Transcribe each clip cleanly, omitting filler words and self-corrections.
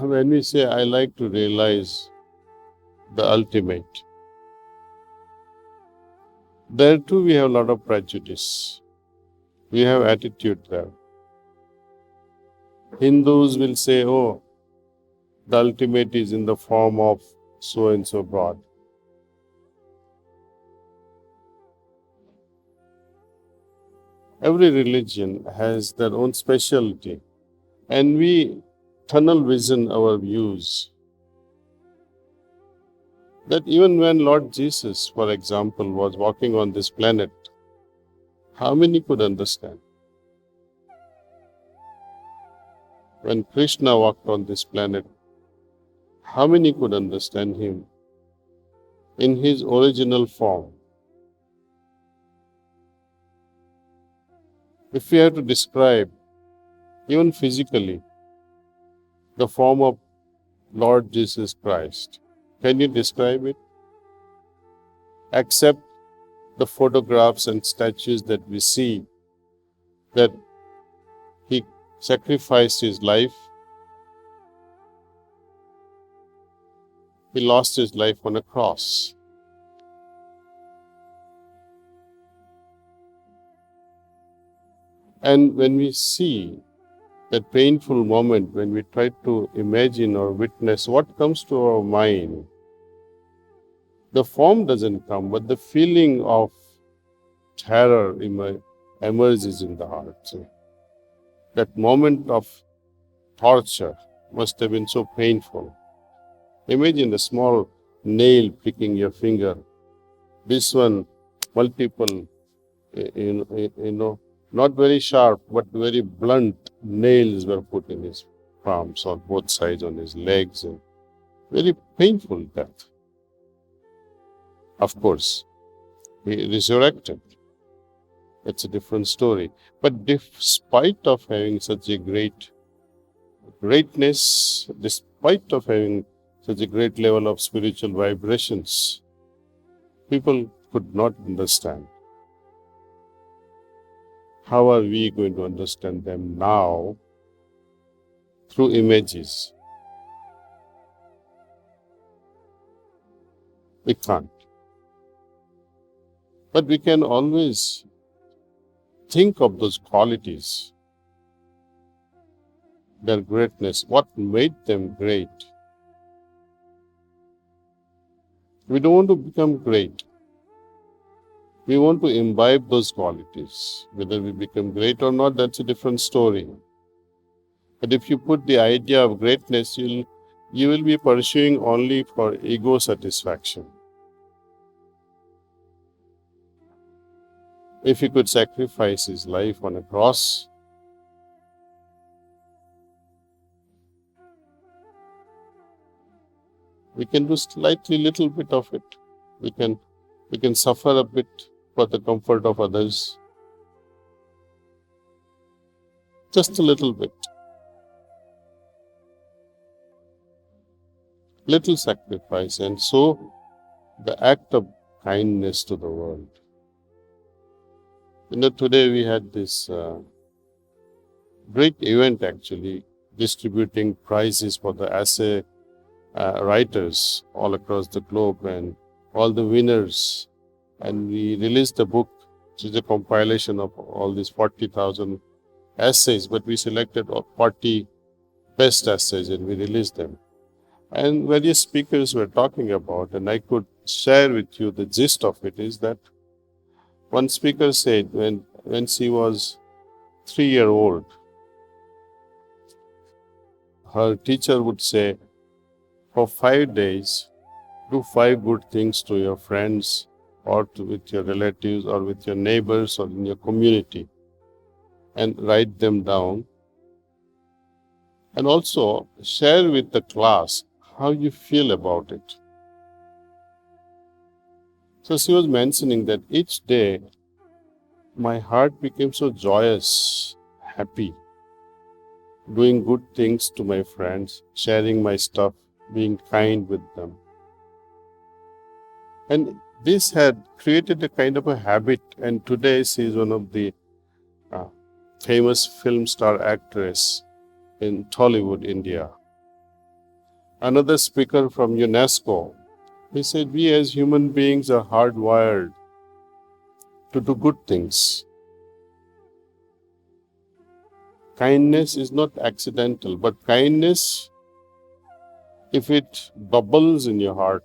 when we say, I like to realize the ultimate, there too we have a lot of prejudice. We have attitude there. Hindus will say, oh, the ultimate is in the form of so and so God. Every religion has their own specialty, and we tunnel vision our views. That even when Lord Jesus, for example, was walking on this planet, how many could understand? When Krishna walked on this planet, how many could understand him in his original form? If we have to describe, even physically, the form of Lord Jesus Christ, can you describe it? Except the photographs and statues that we see, that he sacrificed his life, he lost his life on a cross. And when we see that painful moment, when we try to imagine or witness what comes to our mind, the form doesn't come, but the feeling of terror emerges in the heart. So that moment of torture must have been so painful. Imagine a small nail pricking your finger. This one, multiple, not very sharp, but very blunt nails were put in his palms on both sides on his legs. And very painful death. Of course, he resurrected. It's a different story. But despite of having such a greatness, despite of having such a great level of spiritual vibrations, people could not understand. How are we going to understand them now through images? We can't. But we can always think of those qualities, their greatness, what made them great. We don't want to become great. We want to imbibe those qualities. Whether we become great or not, that's a different story. But if you put the idea of greatness, you will be pursuing only for ego satisfaction. If he could sacrifice his life on a cross, we can do slightly little bit of it. We can suffer a bit for the comfort of others. Just a little bit. Little sacrifice, and so the act of kindness to the world. Today we had this great event actually, distributing prizes for the essay writers all across the globe and all the winners. And we released a book, which is a compilation of all these 40,000 essays, but we selected 40 best essays and we released them. And various speakers were talking about, and I could share with you the gist of it, is that one speaker said when she was 3-year-old, her teacher would say, for 5 days, do 5 good things to your friends or with your relatives or with your neighbors or in your community, and write them down. And also share with the class how you feel about it. So she was mentioning that each day my heart became so joyous, happy, doing good things to my friends, sharing my stuff, being kind with them. And this had created a kind of a habit, and today she is one of the famous film star actress in Tollywood, India. Another speaker from UNESCO, he said, we as human beings are hardwired to do good things. Kindness is not accidental, but kindness, if it bubbles in your heart,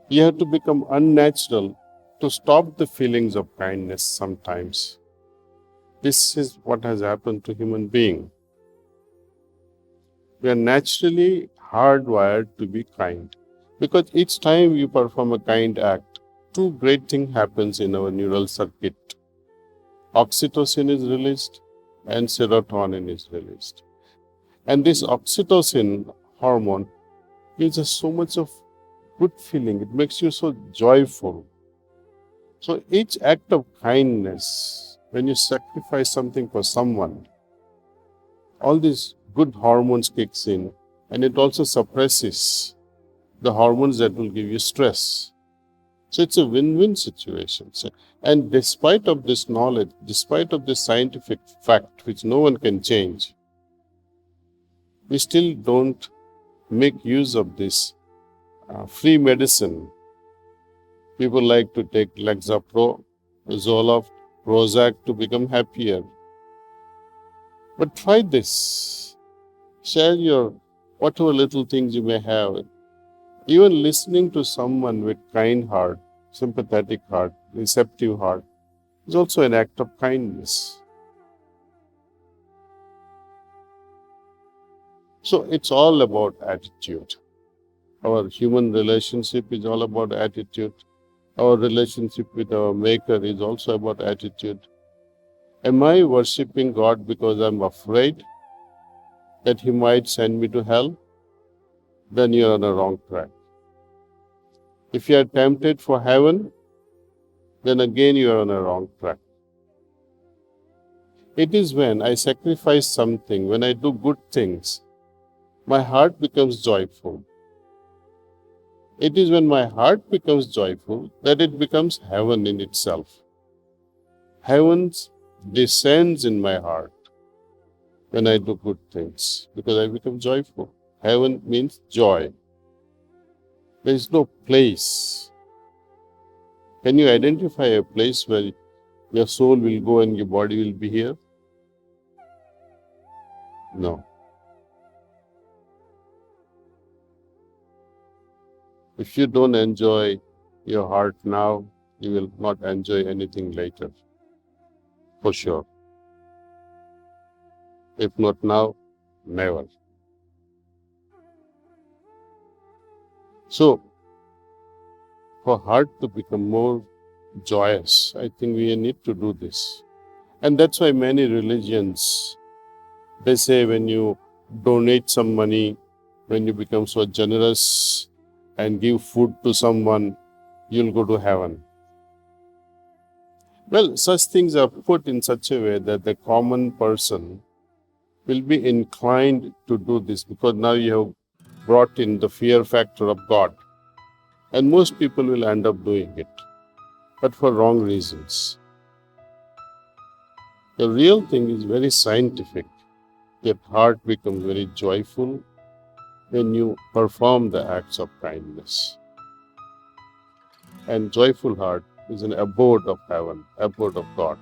you have to become unnatural to stop the feelings of kindness sometimes. This is what has happened to human being. We are naturally hardwired to be kind. Because each time you perform a kind act, two great things happens in our neural circuit. Oxytocin is released and serotonin is released. And this oxytocin hormone gives us so much of good feeling. It makes you so joyful. So each act of kindness, when you sacrifice something for someone, all these good hormones kicks in, and it also suppresses the hormones that will give you stress. So it's a win-win situation. And despite of this knowledge, despite of this scientific fact, which no one can change, we still don't make use of this free medicine. People like to take Lexapro, Zoloft, Prozac to become happier. But try this. Share your whatever little things you may have. Even listening to someone with kind heart, sympathetic heart, receptive heart is also an act of kindness. So it's all about attitude. Our human relationship is all about attitude. Our relationship with our Maker is also about attitude. Am I worshipping God because I'm afraid that He might send me to hell? Then you're on a wrong track. If you are tempted for heaven, then again you are on a wrong track. It is when I sacrifice something, when I do good things, my heart becomes joyful. It is when my heart becomes joyful that it becomes heaven in itself. Heaven descends in my heart when I do good things because I become joyful. Heaven means joy. There is no place. Can you identify a place where your soul will go and your body will be here? No. If you don't enjoy your heart now, you will not enjoy anything later. For sure. If not now, never. So, for heart to become more joyous, I think we need to do this. And that's why many religions, they say when you donate some money, when you become so generous and give food to someone, you'll go to heaven. Well, such things are put in such a way that the common person will be inclined to do this because now you have brought in the fear factor of God. And most people will end up doing it, but for wrong reasons. The real thing is very scientific. Your heart becomes very joyful when you perform the acts of kindness. And joyful heart is an abode of heaven, abode of God.